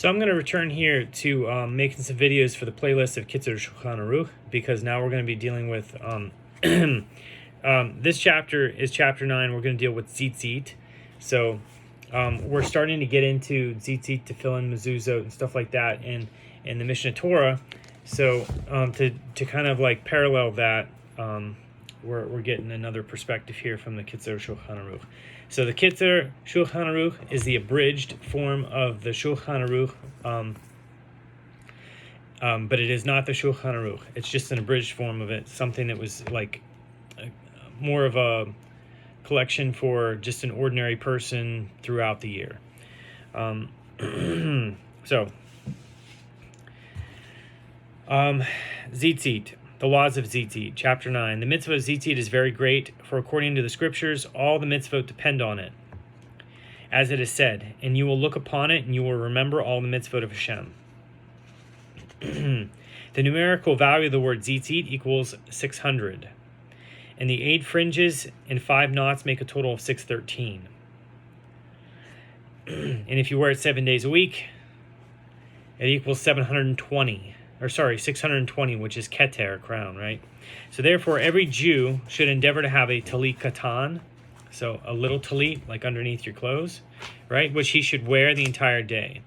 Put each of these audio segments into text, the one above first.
So I'm going to return here to making some videos for the playlist of Kitzer Shulchan Aruch, because now we're going to be dealing with this chapter is chapter 9. We're going to deal with Tzitzit. So we're starting to get into Tzitzit, tefillin, mezuzot, and stuff like that in the Mishnah Torah. So to kind of like parallel that, we're getting another perspective here from the Kitzer Shulchan Aruch. So the Kitzer Shulchan Aruch is the abridged form of the Shulchan Aruch, but it is not the Shulchan Aruch. It's just an abridged form of it, something that was like more of a collection for just an ordinary person throughout the year. Tzitzit. The laws of Tzitzit, chapter 9. The mitzvah of Tzitzit is very great, for according to the scriptures, all the mitzvot depend on it. As it is said, and you will look upon it, and you will remember all the mitzvot of Hashem. The numerical value of the word Tzitzit equals 600. And the 8 fringes and 5 knots make a total of 613. And if you wear it 7 days a week, it equals 720. 620, which is keter, crown, right? So therefore, every Jew should endeavor to have a talit katan, so a little talit, like underneath your clothes, right? Which he should wear the entire day.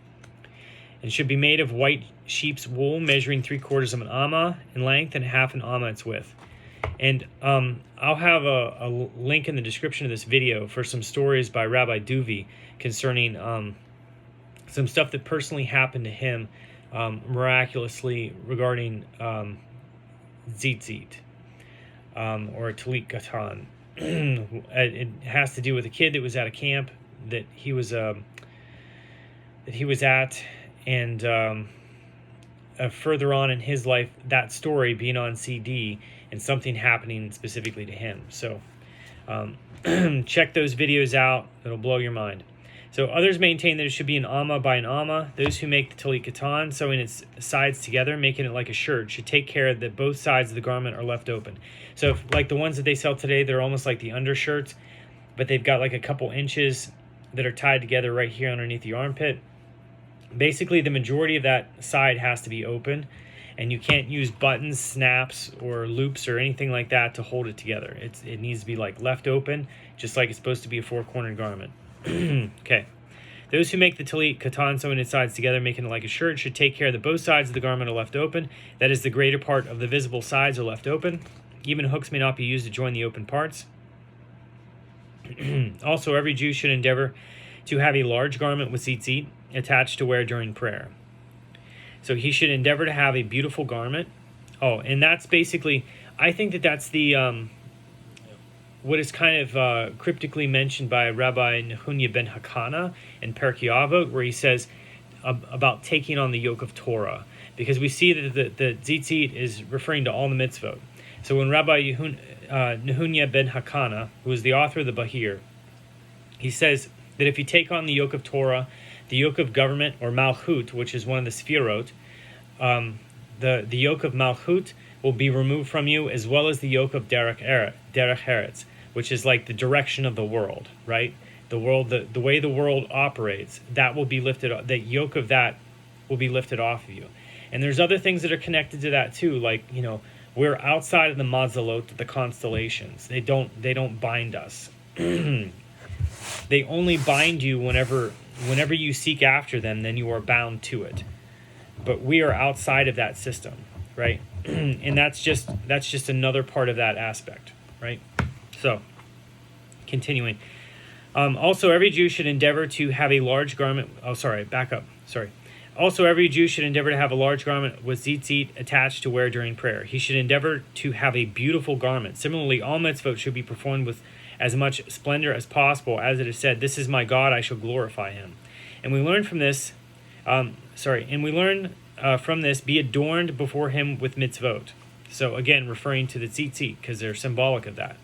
And should be made of white sheep's wool, measuring 3/4 of an amma in length and half an amma its width. And I'll have a link in the description of this video for some stories by Rabbi Duvi concerning some stuff that personally happened to him miraculously regarding Tzitzit or Talit Katan. It has to do with a kid that was at a camp that he was at, and further on in his life, that story being on CD and something happening specifically to him. So check those videos out; it'll blow your mind. So others maintain that it should be an amma by an amma. Those who make the talit katan, sewing its sides together, making it like a shirt, should take care that both sides of the garment are left open. So if, like the ones that they sell today, they're almost like the undershirts, but they've got like a couple inches that are tied together right here underneath the armpit. Basically, the majority of that side has to be open, and you can't use buttons, snaps, or loops or anything like that to hold it together. It needs to be like left open, just like it's supposed to be a 4-cornered garment. Okay. Those who make the talit katan, sewing its sides together, making it like a shirt, should take care that both sides of the garment are left open. That is, the greater part of the visible sides are left open. Even hooks may not be used to join the open parts. Also, every Jew should endeavor to have a large garment with tzitzit attached to wear during prayer. So he should endeavor to have a beautiful garment. Oh, and that's basically, I think that's the what is kind of cryptically mentioned by Rabbi Nehunya ben Hakana in Perkei Avot, where he says about taking on the yoke of Torah, because we see that the Tzitzit is referring to all the mitzvot. So when Rabbi Nehunya ben Hakana, who is the author of the Bahir, he says that if you take on the yoke of Torah, the yoke of government, or Malchut, which is one of the Sefirot, the yoke of Malchut will be removed from you, as well as the yoke of Derech Eretz, which is like the direction of the world, right? The world, the way the world operates, that will be lifted. The yoke of that will be lifted off of you. And there's other things that are connected to that too, like, we're outside of the mazalot, the constellations. They don't bind us. They only bind you whenever you seek after them, then you are bound to it. But we are outside of that system, right? And that's just another part of that aspect, right? So, continuing. Also, every Jew should endeavor to have a large garment. Also, every Jew should endeavor to have a large garment with tzitzit attached to wear during prayer. He should endeavor to have a beautiful garment. Similarly, all mitzvot should be performed with as much splendor as possible, as it is said, "This is my God; I shall glorify Him." And we learn from this. From this, be adorned before Him with mitzvot. So again, referring to the tzitzit, because they're symbolic of that.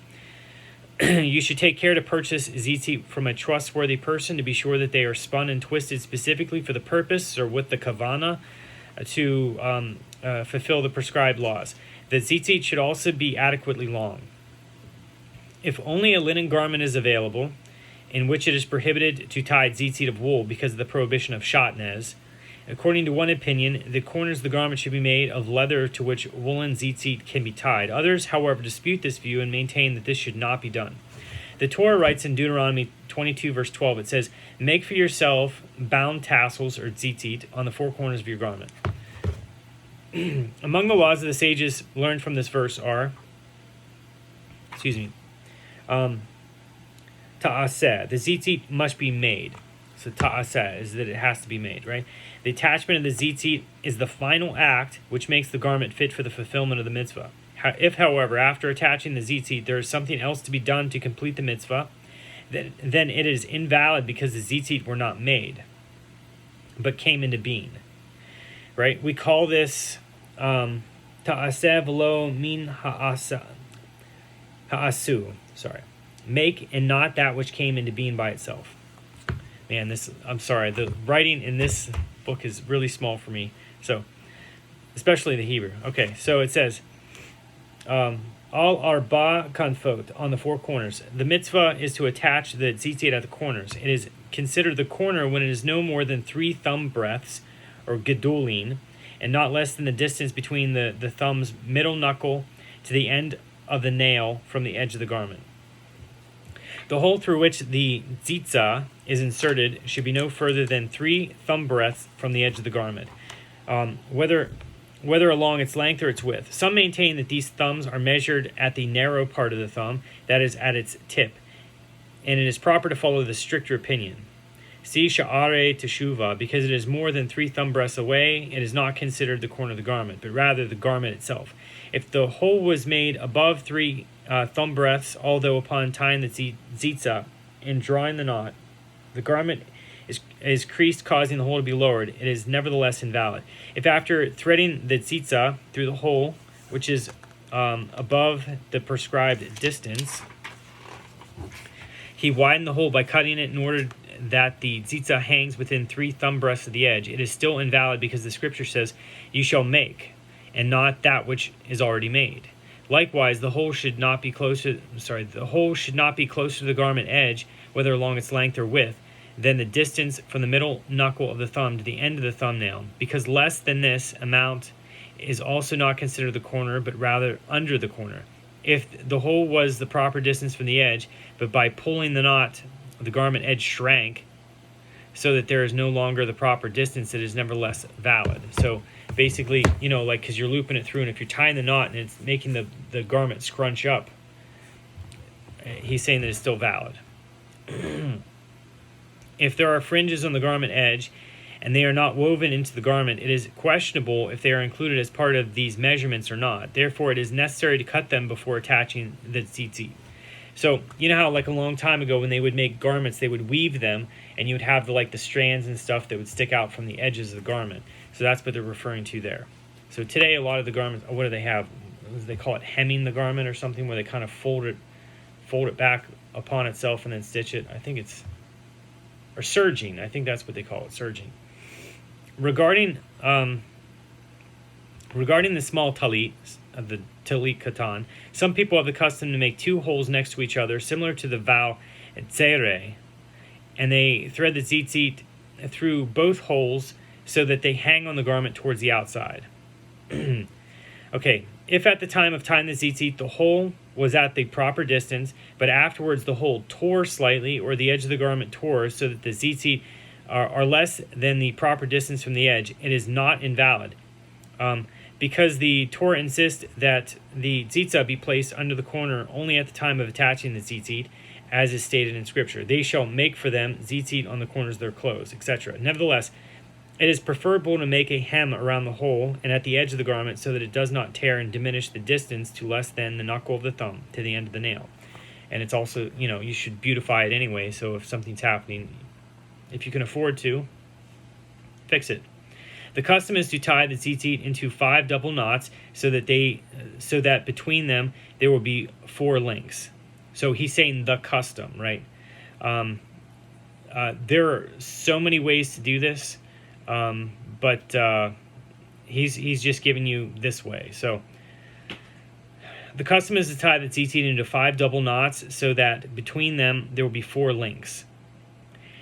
You should take care to purchase tzitzit from a trustworthy person, to be sure that they are spun and twisted specifically for the purpose, or with the kavana, to fulfill the prescribed laws. The tzitzit should also be adequately long. If only a linen garment is available, in which it is prohibited to tie tzitzit of wool because of the prohibition of shatnez, According to one opinion, the corners of the garment should be made of leather to which woolen tzitzit can be tied. Others, however, dispute this view and maintain that this should not be done. The Torah writes in Deuteronomy 22, verse 12, it says, "Make for yourself bound tassels, or tzitzit, on the four corners of your garment." Among the laws of the sages learned from this verse are, ta'aseh, the tzitzit must be made. So ta'aseh is that it has to be made, right? The attachment of the tzitzit is the final act which makes the garment fit for the fulfillment of the mitzvah. If, however, after attaching the tzitzit, there is something else to be done to complete the mitzvah, then it is invalid because the tzitzit were not made, but came into being. Right? We call this ta'aseh v'lo min ha'asu. Sorry. Make and not that which came into being by itself. Man, I'm sorry. The writing in this book is really small for me. So, especially the Hebrew. Okay, so it says, all arba kanfot, on the four corners. The mitzvah is to attach the tzitzit at the corners. It is considered the corner when it is no more than 3 thumb breadths, or gedulin, and not less than the distance between the thumb's middle knuckle to the end of the nail from the edge of the garment. The hole through which the tzitzah is inserted should be no further than 3 thumb breadths from the edge of the garment, whether along its length or its width. Some maintain that these thumbs are measured at the narrow part of the thumb, that is, at its tip, and it is proper to follow the stricter opinion. See Sha'are Teshuvah, because it is more than 3 thumb breadths away, it is not considered the corner of the garment, but rather the garment itself. If the hole was made above 3 thumb breadths, although upon tying the tzitzah and drawing the knot, the garment is creased, causing the hole to be lowered, it is nevertheless invalid. If after threading the tzitzah through the hole, which is above the prescribed distance, he widened the hole by cutting it in order that the tzitzah hangs within 3 thumb breadths of the edge, it is still invalid because the scripture says, "You shall make," and not that which is already made. Likewise, the hole should not be closer to the garment edge, whether along its length or width, than the distance from the middle knuckle of the thumb to the end of the thumbnail, because less than this amount is also not considered the corner, but rather under the corner. If the hole was the proper distance from the edge, but by pulling the knot, the garment edge shrank, so that there is no longer the proper distance, it is nevertheless valid. So basically, because you're looping it through, and if you're tying the knot and it's making the garment scrunch up, he's saying that it's still valid. If there are fringes on the garment edge and they are not woven into the garment, it is questionable if they are included as part of these measurements or not. Therefore, it is necessary to cut them before attaching the tzitzit. So, you know how a long time ago when they would make garments, they would weave them, and you would have the strands and stuff that would stick out from the edges of the garment. So that's what they're referring to there. So today, a lot of the garments, what do they have? They call it hemming the garment or something, where they kind of fold it back upon itself and then stitch it. I think it's, or serging. I think that's what they call it, serging. Regarding the small talit, the talit katan, some people have the custom to make 2 holes next to each other, similar to the vow tzere, and they thread the tzitzit through both holes so that they hang on the garment towards the outside. Okay, if at the time of tying the tzitzit the hole was at the proper distance, but afterwards the hole tore slightly, or the edge of the garment tore so that the tzitzit are less than the proper distance from the edge, it is not invalid. Because the Torah insists that the tzitzah be placed under the corner only at the time of attaching the tzitzit, as is stated in Scripture. They shall make for them tzitzit on the corners of their clothes, etc. Nevertheless, it is preferable to make a hem around the hole and at the edge of the garment so that it does not tear and diminish the distance to less than the knuckle of the thumb to the end of the nail. And it's also, you should beautify it anyway, so if something's happening, if you can afford to, fix it. The custom is to tie the tzitzit into 5 double knots so that between them there will be 4 links. So he's saying the custom, right? There are so many ways to do this, but he's just giving you this way. So the custom is to tie the tzitzit into 5 double knots so that between them there will be 4 links.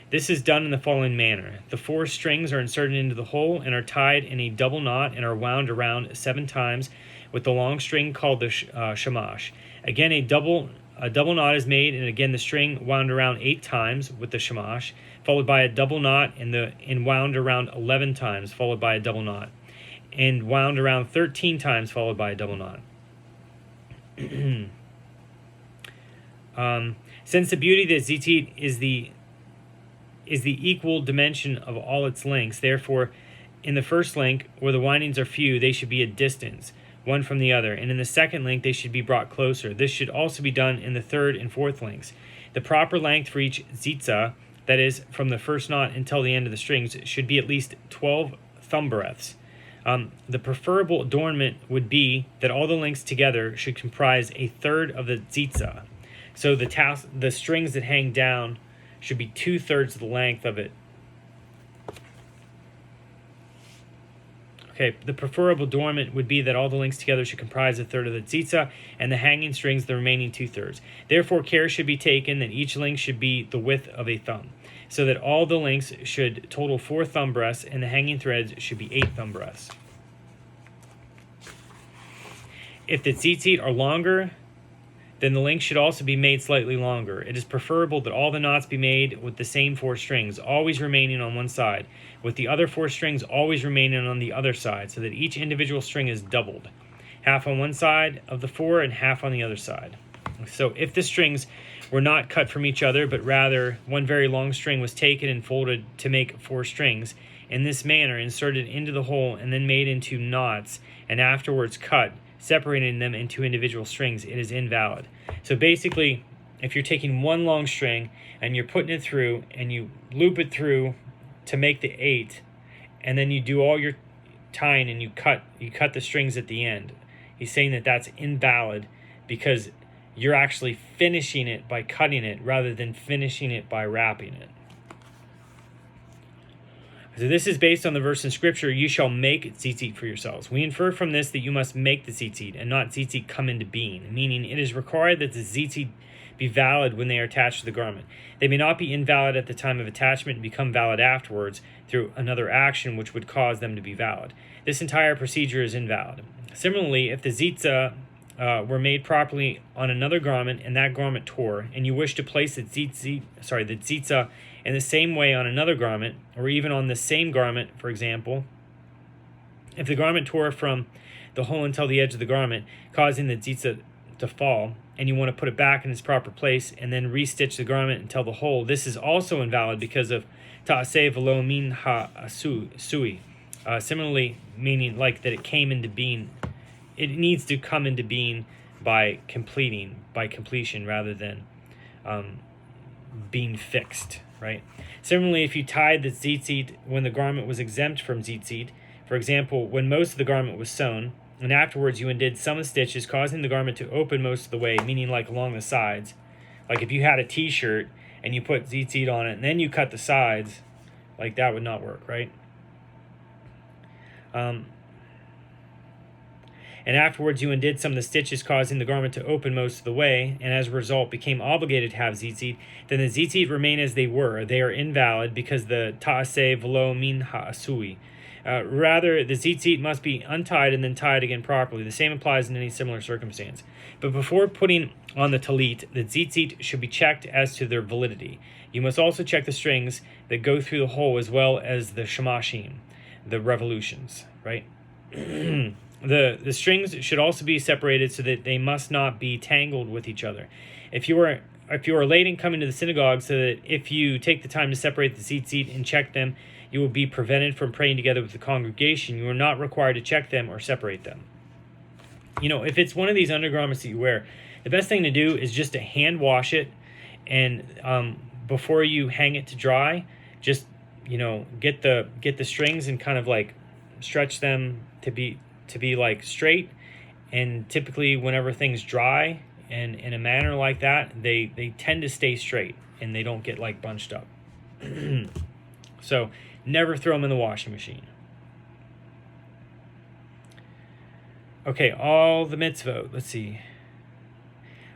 This is done in the following manner. The 4 strings are inserted into the hole and are tied in a double knot and are wound around 7 times with the long string called the shamash. Again, a double knot is made, and again the string wound around 8 times with the shamash, followed by a double knot and wound around 11 times, followed by a double knot, and wound around 13 times, followed by a double knot. Since the beauty of the tzitzit is the equal dimension of all its lengths, therefore, in the first link, where the windings are few, they should be at distance, one from the other, and in the second link, they should be brought closer. This should also be done in the third and fourth links. The proper length for each tzitza, that is, from the first knot until the end of the strings, should be at least 12 thumb breadths. The preferable adornment would be that all the links together should comprise a third of the tzitza. So the strings that hang down should be 2/3 of the length of it. Okay, the preferable adornment would be that all the links together should comprise a third of the tzitza, and the hanging strings the remaining 2/3. Therefore, care should be taken that each link should be the width of a thumb, so that all the links should total 4 thumb breadths, and the hanging threads should be 8 thumb breadths. If the tzitzit are longer, then the link should also be made slightly longer. It is preferable that all the knots be made with the same 4 strings, always remaining on one side, with the other 4 strings always remaining on the other side, so that each individual string is doubled, half on one side of the 4 and half on the other side. So if the strings were not cut from each other, but rather one very long string was taken and folded to make 4 strings, in this manner inserted into the hole and then made into knots, and afterwards cut, separating them into individual strings, it is invalid. So basically, if you're taking one long string and you're putting it through and you loop it through to make the 8, and then you do all your tying and you cut the strings at the end, he's saying that that's invalid because you're actually finishing it by cutting it rather than finishing it by wrapping it. So this is based on the verse in Scripture, you shall make tzitzit for yourselves. We infer from this that you must make the tzitzit and not tzitzit come into being, meaning it is required that the tzitzit be valid when they are attached to the garment. They may not be invalid at the time of attachment and become valid afterwards through another action which would cause them to be valid. This entire procedure is invalid. Similarly, if the tzitza were made properly on another garment and that garment tore, and you wish to place the tzitza in the same way on another garment, or even on the same garment, for example, if the garment tore from the hole until the edge of the garment, causing the tzitza to fall, and you want to put it back in its proper place and then restitch the garment until the hole, this is also invalid because of ta'aseh v'lo min ha'asui. Similarly, meaning like that it came into being, it needs to come into being by completion rather than being fixed, right? Similarly, if you tied the tzitzit when the garment was exempt from tzitzit, for example, when most of the garment was sewn, and afterwards you undid some of the stitches, causing the garment to open most of the way, meaning like along the sides. Like if you had a t-shirt and you put tzitzit on it and then you cut the sides, like that would not work, right? And afterwards you undid some of the stitches, causing the garment to open most of the way, and as a result became obligated to have tzitzit, then the tzitzit remain as they were. They are invalid because the ta'aseh v'lo min ha'asui. Rather, the tzitzit must be untied and then tied again properly. The same applies in any similar circumstance. But before putting on the talit, the tzitzit should be checked as to their validity. You must also check the strings that go through the hole as well as the shamashim, the revolutions, right? The strings should also be separated so that they must not be tangled with each other. If you are late in coming to the synagogue, so that if you take the time to separate the tzitzit and check them, you will be prevented from praying together with the congregation. You are not required to check them or separate them. You know, if it's one of these undergarments that you wear, the best thing to do is just to hand wash it, and before you hang it to dry, just, you know, get the strings and kind of like stretch them to be like straight. And typically whenever things dry and in a manner like that, they tend to stay straight and they don't get like bunched up. So never throw them in the washing machine. Okay, all the mitzvot, let's see.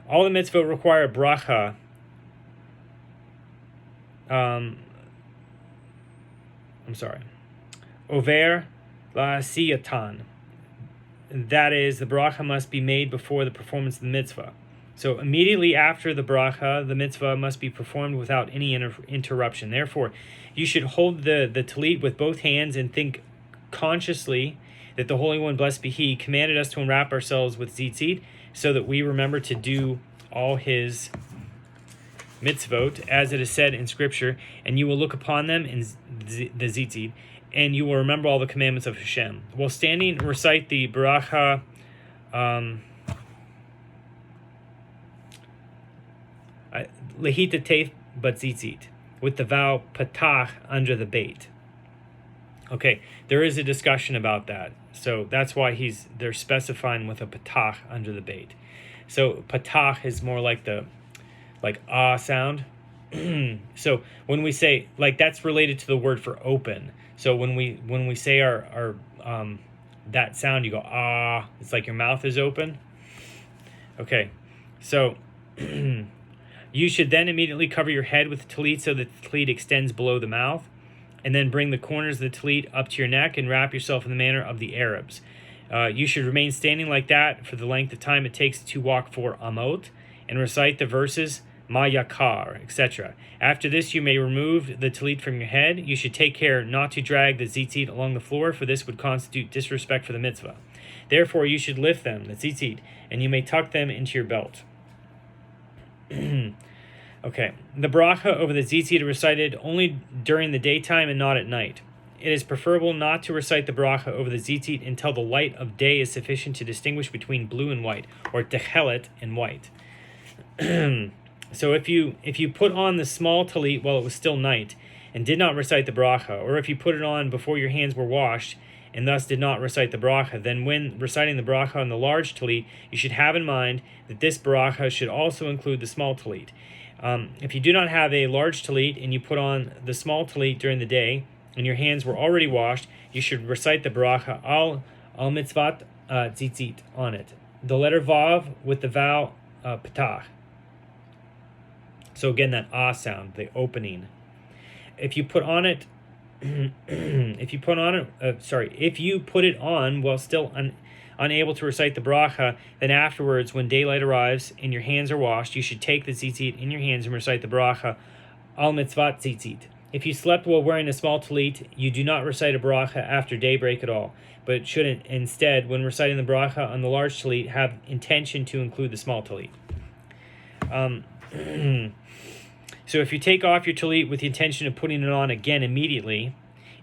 All the mitzvot require bracha Over la siyatan. That is, the bracha must be made before the performance of the mitzvah. So immediately after the bracha, the mitzvah must be performed without any interruption. Therefore, you should hold the talit with both hands and think consciously that the Holy One, blessed be He, commanded us to enwrap ourselves with tzitzit so that we remember to do all His mitzvot, as it is said in Scripture, and you will look upon them in the tzitzit, and you will remember all the commandments of Hashem. While standing, recite the bracha lehita teif but tzitzit, with the vow patach under the bait. Okay, there is a discussion about that. So that's why they're specifying with a patach under the bait. So patach is more like the sound. So when we say, that's related to the word for open. So when we say our that sound, you go ah, it's like your mouth is open. Okay, so you should then immediately cover your head with the talit so that the talit extends below the mouth, and then bring the corners of the talit up to your neck and wrap yourself in the manner of the Arabs. You should remain standing like that for the length of time it takes to walk 4 amot, and recite the verses Ma Yakar, etc. After this, you may remove the talit from your head. You should take care not to drag the tzitzit along the floor, for this would constitute disrespect for the mitzvah. Therefore, you should lift them, the tzitzit, and you may tuck them into your belt. Okay, the bracha over the tzitzit is recited only during the daytime and not at night. It is preferable not to recite the bracha over the tzitzit until the light of day is sufficient to distinguish between blue and white, or techelet and white. So if you put on the small talit while it was still night and did not recite the bracha, or if you put it on before your hands were washed and thus did not recite the bracha, then when reciting the bracha on the large talit, you should have in mind that this bracha should also include the small talit. If you do not have a large talit and you put on the small talit during the day and your hands were already washed, you should recite the bracha al mitzvat tzitzit on it. The letter vav with the vowel patach. So again, that ah sound, the opening. If you put it on while still unable to recite the bracha, then afterwards, when daylight arrives and your hands are washed, you should take the tzitzit in your hands and recite the bracha al mitzvat tzitzit. If you slept while wearing a small talit, you do not recite a bracha after daybreak at all, but should instead, when reciting the bracha on the large talit, have intention to include the small talit. So if you take off your talit with the intention of putting it on again immediately,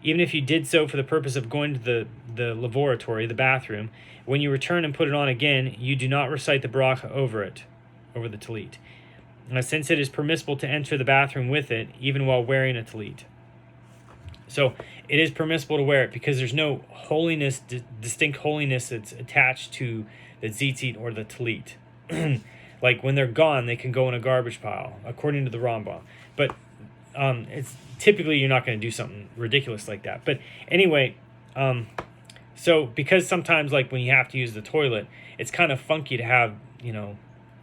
even if you did so for the purpose of going to the lavatory, the bathroom, when you return and put it on again, you do not recite the bracha over the talit, since it is permissible to enter the bathroom with it, even while wearing a talit. So it is permissible to wear it because there's no holiness, distinct holiness that's attached to the tzitzit or the talit. Like when they're gone, they can go in a garbage pile, according to the Rambam. But it's typically you're not going to do something ridiculous like that. But anyway, so because sometimes like when you have to use the toilet, it's kind of funky to have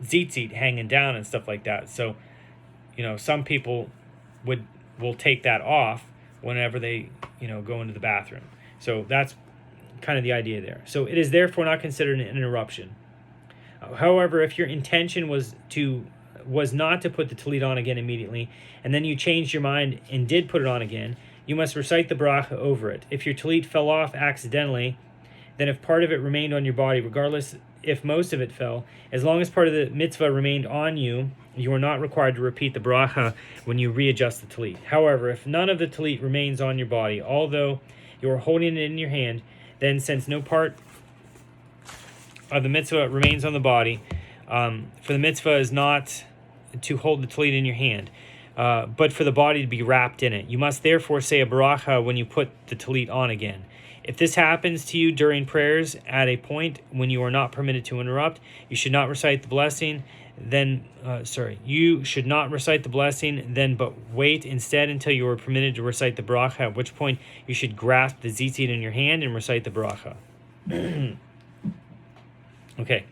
tzitzit hanging down and stuff like that. So some people will take that off whenever they go into the bathroom. So that's kind of the idea there. So it is therefore not considered an interruption. However, if your intention was not to put the talit on again immediately, and then you changed your mind and did put it on again, you must recite the bracha over it. If your talit fell off accidentally, then if part of it remained on your body, regardless if most of it fell, as long as part of the mitzvah remained on you, you are not required to repeat the bracha when you readjust the talit. However, if none of the talit remains on your body, although you are holding it in your hand, then since no part of the mitzvah remains on the body, for the mitzvah is not to hold the talit in your hand, but for the body to be wrapped in it. You must therefore say a bracha when you put the talit on again. If this happens to you during prayers at a point when you are not permitted to interrupt, you should not recite the blessing. You should not recite the blessing then, but wait instead until you are permitted to recite the bracha, at which point you should grasp the tzitzit in your hand and recite the bracha. Okay,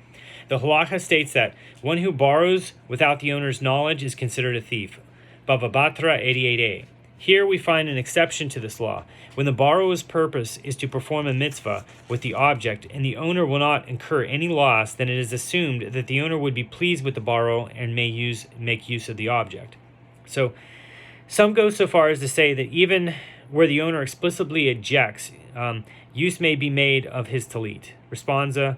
the halacha states that one who borrows without the owner's knowledge is considered a thief. Bava Batra 88a. Here we find an exception to this law. When the borrower's purpose is to perform a mitzvah with the object, and the owner will not incur any loss, then it is assumed that the owner would be pleased with the borrow and make use of the object. So, some go so far as to say that even where the owner explicitly ejects, use may be made of his talit. Responsa,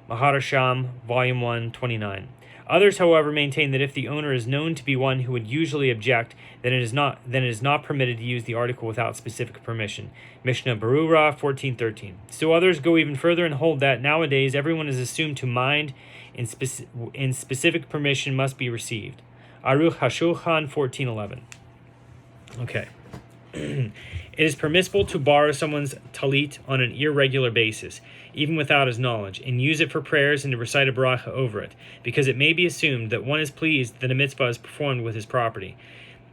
Maharasham, Volume 1, 29. Others, however, maintain that if the owner is known to be one who would usually object, then it is not permitted to use the article without specific permission. Mishnah Berurah 14:13. Still others go even further and hold that nowadays everyone is assumed to mind, and specific permission must be received. Aruch HaShulchan 14:11. Okay. It is permissible to borrow someone's talit on an irregular basis, even without his knowledge, and use it for prayers and to recite a bracha over it, because it may be assumed that one is pleased that a mitzvah is performed with his property.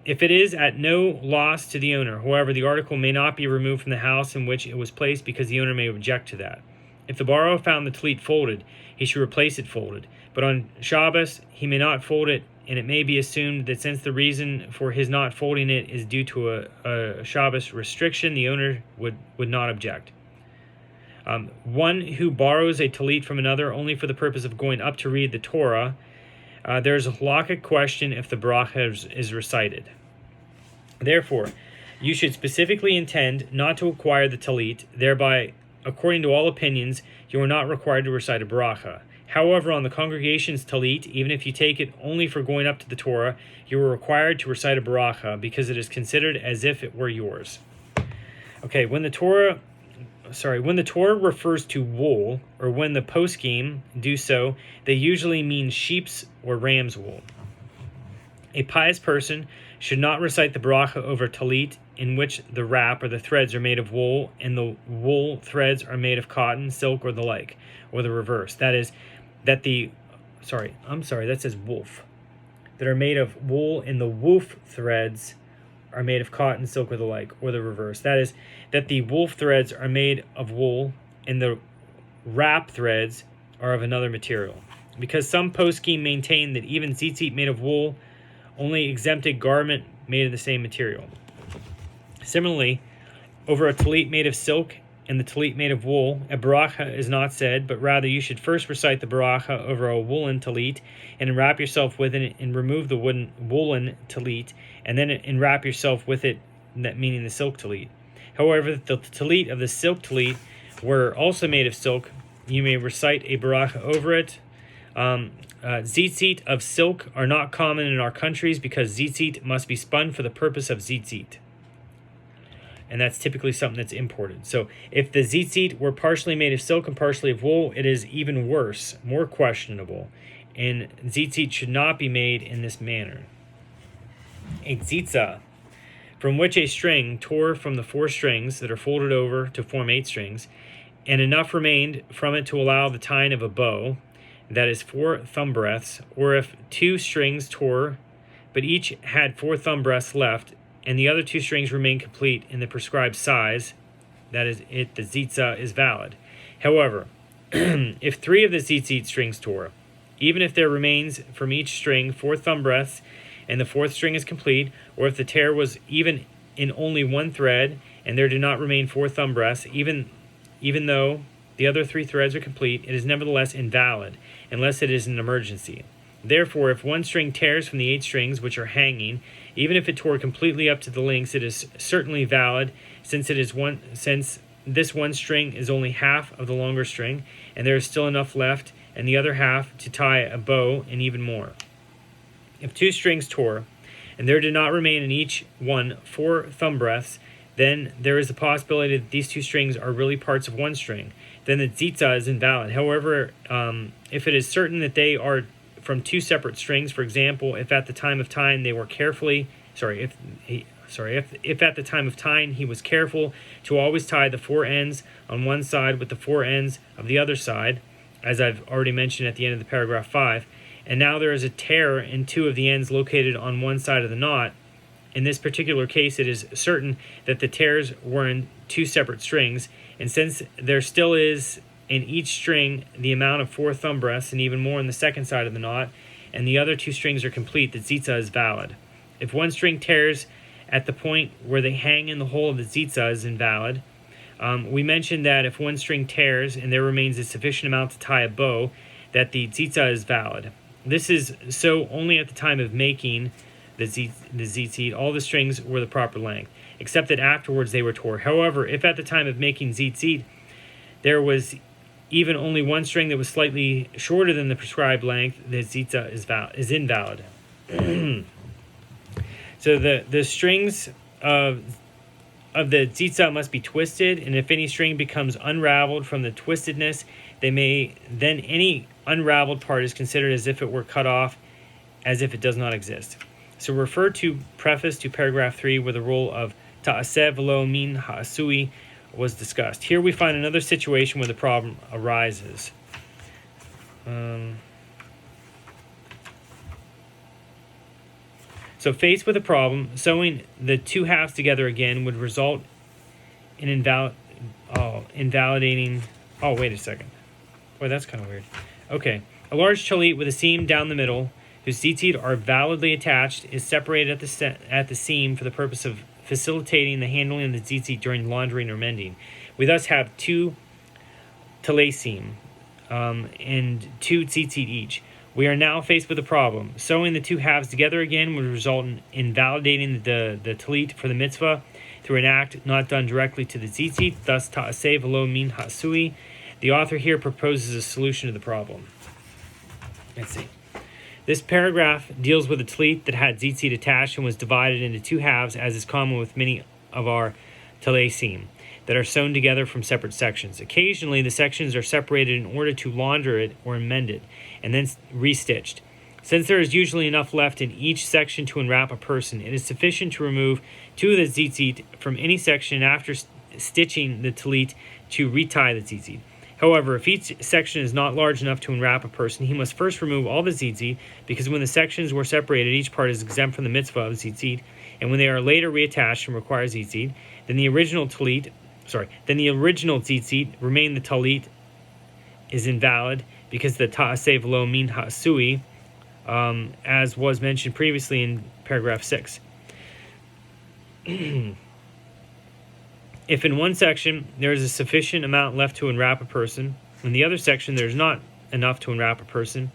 If it is at no loss to the owner, however, the article may not be removed from the house in which it was placed because the owner may object to that. If the borrower found the talit folded, he should replace it folded, but on Shabbos he may not fold it, and it may be assumed that since the reason for his not folding it is due to a Shabbos restriction, the owner would not object. One who borrows a talit from another only for the purpose of going up to read the Torah, there is a halachic question if the bracha is recited. Therefore, you should specifically intend not to acquire the talit, thereby, according to all opinions, you are not required to recite a bracha. However, on the congregation's talit, even if you take it only for going up to the Torah, you are required to recite a bracha because it is considered as if it were yours. Okay, when the Torah refers to wool, or when the poskim do so, they usually mean sheep's or ram's wool. A pious person should not recite the bracha over talit in which the wrap or the threads are made of wool, and the wool threads are made of cotton, silk, or the like, or the reverse. That is, that says wolf. That are made of wool, and the woof threads are made of cotton, silk, or the like, or the reverse. That is, that the wolf threads are made of wool, and the wrap threads are of another material. Because some poskim maintain that even tzitzit made of wool only exempted garment made of the same material. Similarly, over a talit made of silk and the talit made of wool, a bracha is not said, but rather you should first recite the bracha over a woolen talit, and wrap yourself with it, and remove the woolen talit, and then enwrap yourself with it, that meaning the silk talit. However, if the talit of the silk talit were also made of silk, you may recite a bracha over it. Tzitzit of silk are not common in our countries because tzitzit must be spun for the purpose of tzitzit. And that's typically something that's imported. So if the tzitzit were partially made of silk and partially of wool, it is even worse, more questionable. And tzitzit should not be made in this manner. A tzitza, from which a string tore from the 4 strings that are folded over to form 8 strings, and enough remained from it to allow the tying of a bow, that is 4 thumb breadths, or if 2 strings tore, but each had 4 thumb breadths left, and the other 2 strings remain complete in the prescribed size, that is it, the tzitza is valid. However, if 3 of the tzitzit strings tore, even if there remains from each string 4 thumb breadths, and the 4th string is complete, or if the tear was even in only 1 thread, and there do not remain 4 thumb breadths, even though the other 3 threads are complete, it is nevertheless invalid, unless it is an emergency. Therefore, if 1 string tears from the 8 strings which are hanging, even if it tore completely up to the links, it is certainly valid, since this 1 string is only half of the longer string, and there is still enough left, and the other half to tie a bow, and even more. If 2 strings tore, and there did not remain in each one 4 thumb breadths, then there is the possibility that these 2 strings are really parts of 1 string. Then the tzitza is invalid. However, if it is certain that they are from 2 separate strings, for example, if at the time of tying he was careful to always tie the 4 ends on one side with the 4 ends of the other side, as I've already mentioned at the end of the paragraph 5, and now there is a tear in 2 of the ends located on one side of the knot. In this particular case, it is certain that the tears were in 2 separate strings, and since there still is in each string the amount of 4 thumb breadths, and even more in the second side of the knot, and the other 2 strings are complete, the tzitza is valid. If 1 string tears at the point where they hang in the hole of the tzitzit is invalid. We mentioned that if one string tears and there remains a sufficient amount to tie a bow, that the tzitzit is valid. This is so only at the time of making the tzitzit. All the strings were the proper length, except that afterwards they were tore. However, if at the time of making tzitzit there was even only one string that was slightly shorter than the prescribed length, the tzitzit is invalid. So the strings of the tzitzit must be twisted, and if any string becomes unraveled from the twistedness, then any unraveled part is considered as if it were cut off, as if it does not exist. So refer to preface to paragraph 3, where the rule of ta'aseh v'lo min ha'asui was discussed. Here we find another situation where the problem arises. So faced with a problem, sewing the two halves together again would result in invalidating... Oh, wait a second. Boy, that's kind of weird. Okay. A large talit with a seam down the middle, whose tzitzit are validly attached, is separated at the seam for the purpose of facilitating the handling of the tzitzit during laundering or mending. We thus have two talesim and two tzitzit each. We are now faced with a problem. Sewing the two halves together again would result in invalidating the talit for the mitzvah through an act not done directly to the tzitzit, thus ta'aseh v'lo min ha'asui. The author here proposes a solution to the problem. Let's see. This paragraph deals with a talit that had tzitzit attached and was divided into two halves, as is common with many of our talesim that are sewn together from separate sections. Occasionally, the sections are separated in order to launder it or mend it, and then restitched. Since there is usually enough left in each section to enwrap a person, it is sufficient to remove two of the tzitzit from any section after stitching the talit to retie the tzitzit. However, if each section is not large enough to enwrap a person, he must first remove all the tzitzit, because when the sections were separated, each part is exempt from the mitzvah of tzitzit, and when they are later reattached and require tzitzit, then the original tzitzit remain the talit is invalid, because the ta'aseh v'lo min ha'asui, as was mentioned previously in paragraph 6. If in one section there is a sufficient amount left to enwrap a person, in the other section there is not enough to enwrap a person,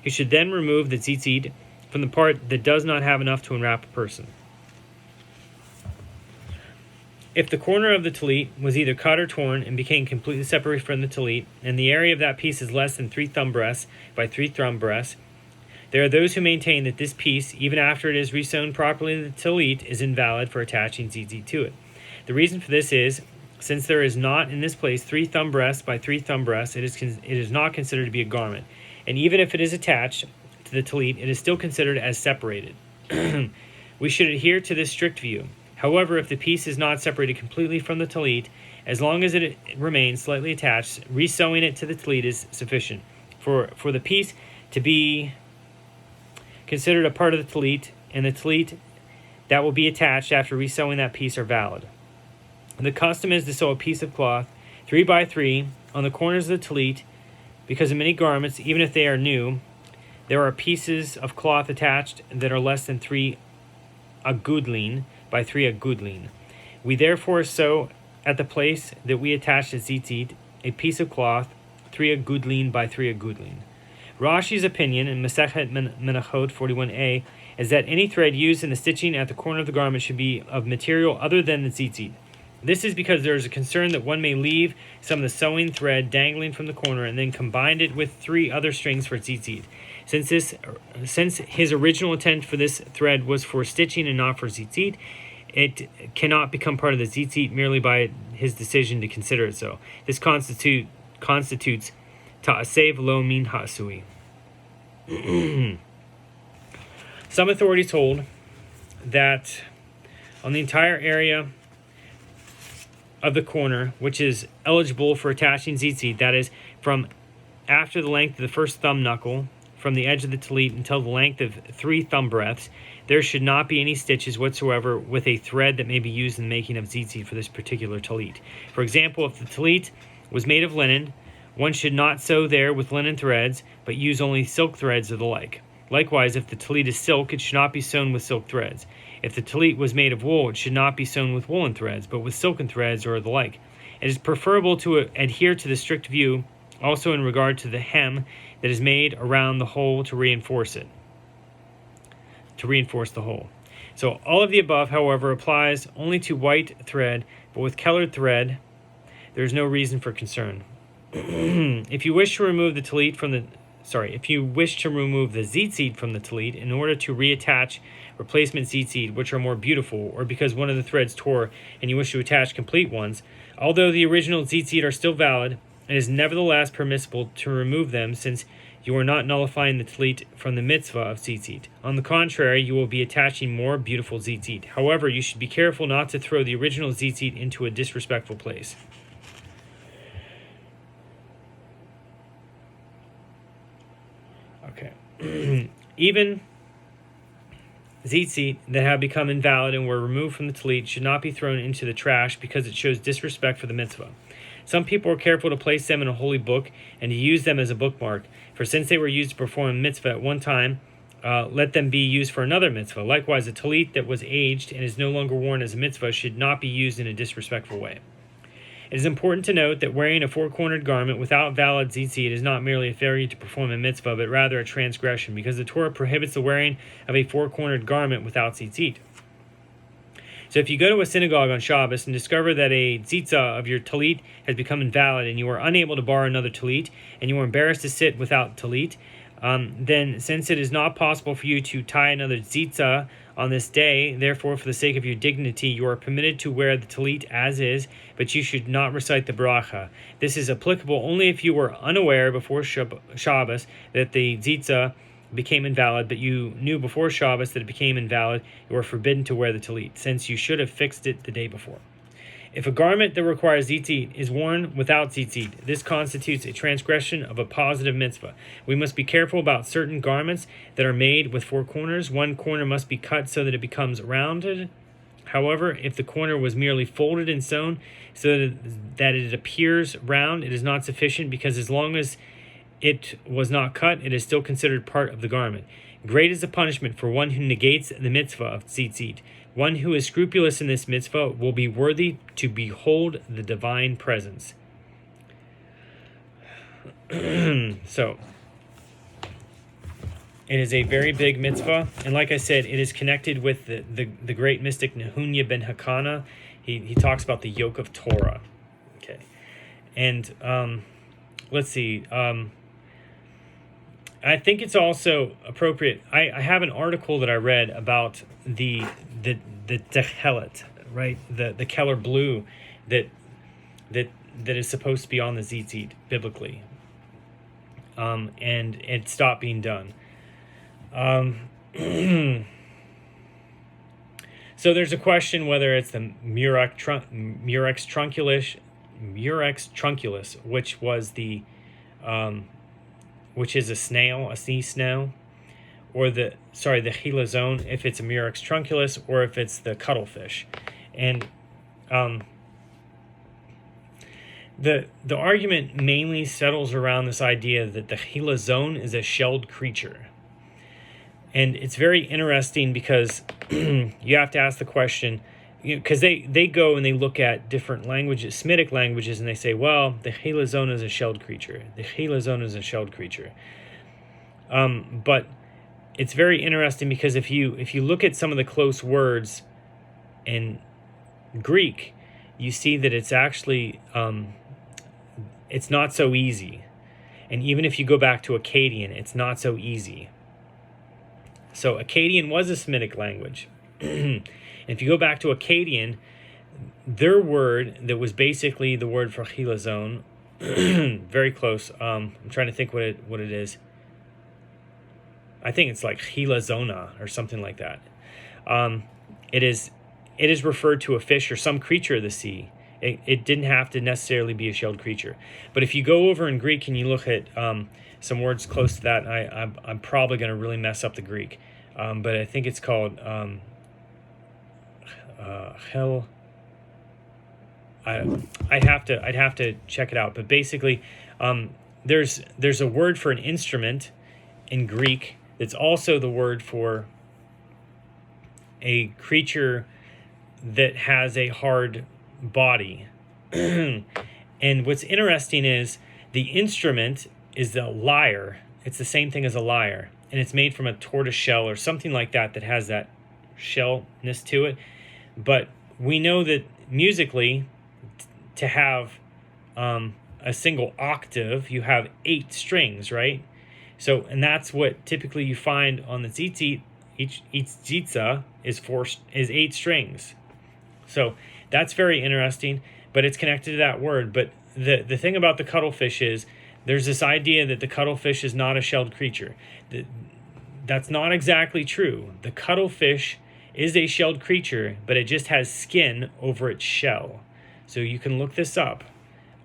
you should then remove the tzitzit from the part that does not have enough to enwrap a person. If the corner of the talit was either cut or torn and became completely separated from the talit, and the area of that piece is less than 3 thumb breadths by 3 thumb breadths, there are those who maintain that this piece, even after it is resewn properly to the talit, is invalid for attaching tzitzit to it. The reason for this is, since there is not in this place 3 thumb breadths by 3 thumb breadths, it is not considered to be a garment. And even if it is attached to the talit, it is still considered as separated. We should adhere to this strict view. However, if the piece is not separated completely from the talit, as long as it remains slightly attached, resewing it to the talit is sufficient. For the piece to be considered a part of the talit, and the talit that will be attached after resewing that piece are valid. The custom is to sew a piece of cloth 3 by 3 on the corners of the talit, because in many garments, even if they are new, there are pieces of cloth attached that are less than 3 agudlin by 3 agudlin. We therefore sew at the place that we attach the tzitzit a piece of cloth 3 agudlin by 3 agudlin. Rashi's opinion in Masechet Menachot 41a is that any thread used in the stitching at the corner of the garment should be of material other than the tzitzit. This is because there is a concern that one may leave some of the sewing thread dangling from the corner and then combine it with 3 other strings for tzitzit. Since his original intent for this thread was for stitching and not for tzitzit, it cannot become part of the tzitzit merely by his decision to consider it so. This constitutes ta'aseh v'lo min ha'asui. Some authorities hold that on the entire area of the corner, which is eligible for attaching tzitzit, that is, from after the length of the first thumb knuckle, from the edge of the talit until the length of 3 thumb breadths, there should not be any stitches whatsoever with a thread that may be used in the making of tzitzit for this particular talit. For example, if the talit was made of linen, one should not sew there with linen threads, but use only silk threads or the like. Likewise, if the tallit is silk, it should not be sewn with silk threads. If the tallit was made of wool, it should not be sewn with woolen threads, but with silken threads or the like. It is preferable to adhere to the strict view also in regard to the hem that is made around the hole to reinforce the hole. So all of the above, however, applies only to white thread, but with colored thread, there is no reason for concern. If you wish to remove the tzitzit from the tallit in order to reattach replacement tzitzit, which are more beautiful, or because one of the threads tore and you wish to attach complete ones, although the original tzitzit are still valid, it is nevertheless permissible to remove them, since you are not nullifying the tallit from the mitzvah of tzitzit. On the contrary, you will be attaching more beautiful tzitzit. However, you should be careful not to throw the original tzitzit into a disrespectful place. Okay. Even tzitzit that have become invalid and were removed from the tallit should not be thrown into the trash because it shows disrespect for the mitzvah. Some people are careful to place them in a holy book and to use them as a bookmark, for since they were used to perform a mitzvah at one time, let them be used for another mitzvah. Likewise, a tallit that was aged and is no longer worn as a mitzvah should not be used in a disrespectful way. It is important to note that wearing a four-cornered garment without valid tzitzit is not merely a failure to perform a mitzvah, but rather a transgression, because the Torah prohibits the wearing of a four-cornered garment without tzitzit. So if you go to a synagogue on Shabbos and discover that a tzitzah of your tallit has become invalid and you are unable to borrow another tallit and you are embarrassed to sit without tallit, then since it is not possible for you to tie another tzitzah on this day, therefore for the sake of your dignity you are permitted to wear the tallit as is, but you should not recite the bracha. This is applicable only if you were unaware before Shabbos that the tzitzah became invalid, but you knew before Shabbos that it became invalid. You are forbidden to wear the tallit, since you should have fixed it the day before. If a garment that requires tzitzit is worn without tzitzit, this constitutes a transgression of a positive mitzvah. We must be careful about certain garments that are made with four corners. One corner must be cut so that it becomes rounded. However, if the corner was merely folded and sewn so that it appears round, it is not sufficient, because as long as it was not cut, it is still considered part of the garment. Great is the punishment for one who negates the mitzvah of tzitzit. One who is scrupulous in this mitzvah will be worthy to behold the divine presence. So, it is a very big mitzvah, and like I said, it is connected with the great mystic Nehunya ben Hakana. He talks about the yoke of Torah. Okay, and let's see. I think it's also appropriate. I have an article that I read about the techelet, right? The Keller blue that is supposed to be on the tzitzit biblically, and it stopped being done. So there's a question whether it's the Murex trunculus, which was the which is a snail, a sea snail, or the chilazone, if it's a Murex trunculus, or if it's the cuttlefish. And the argument mainly settles around this idea that the chilazone is a shelled creature. And it's very interesting because you have to ask the question, because they go and they look at different languages, Semitic languages, and they say, well, the chilazone is a shelled creature. The chilazone is a shelled creature. But it's very interesting because if you look at some of the close words in Greek, you see that it's actually it's not so easy. And even if you go back to Akkadian, it's not so easy. So Akkadian was a Semitic language. If you go back to Akkadian, their word that was basically the word for chilazone, very close. I'm trying to think what it is. I think it's like chilazona or something like that. It is referred to a fish or some creature of the sea. It didn't have to necessarily be a shelled creature. But if you go over in Greek and you look at some words close to that, I'm probably going to really mess up the Greek. But I think it's called hell. I'd have to check it out. But basically, there's a word for an instrument in Greek That's also the word for a creature that has a hard body. And what's interesting is the instrument is the lyre. It's the same thing as a lyre, and it's made from a tortoise shell or something like that that has that shellness to it. But we know that musically, to have a single octave, you have 8 strings, right? So, and that's what typically you find on the tzitzit. Each tzitza is 8 strings. So that's very interesting, but it's connected to that word. But the thing about the cuttlefish is there's this idea that the cuttlefish is not a shelled creature. That's not exactly true. The cuttlefish is a shelled creature, but it just has skin over its shell. So you can look this up.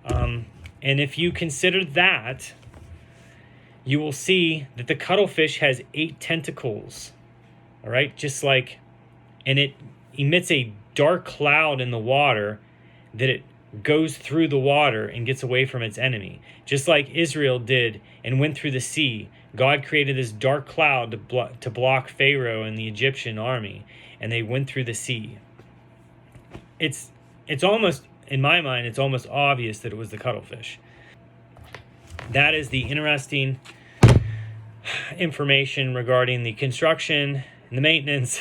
And if you consider that, you will see that the cuttlefish has 8 tentacles. All right, just like, and it emits a dark cloud in the water that it goes through the water and gets away from its enemy. Just like Israel did and went through the sea. God created this dark cloud to block Pharaoh and the Egyptian army, and they went through the sea. It's almost, in my mind, it's almost obvious that it was the cuttlefish. That is the interesting information regarding the construction and the maintenance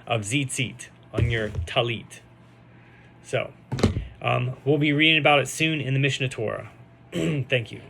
of tzitzit on your talit. So, we'll be reading about it soon in the Mishnah Torah. Thank you.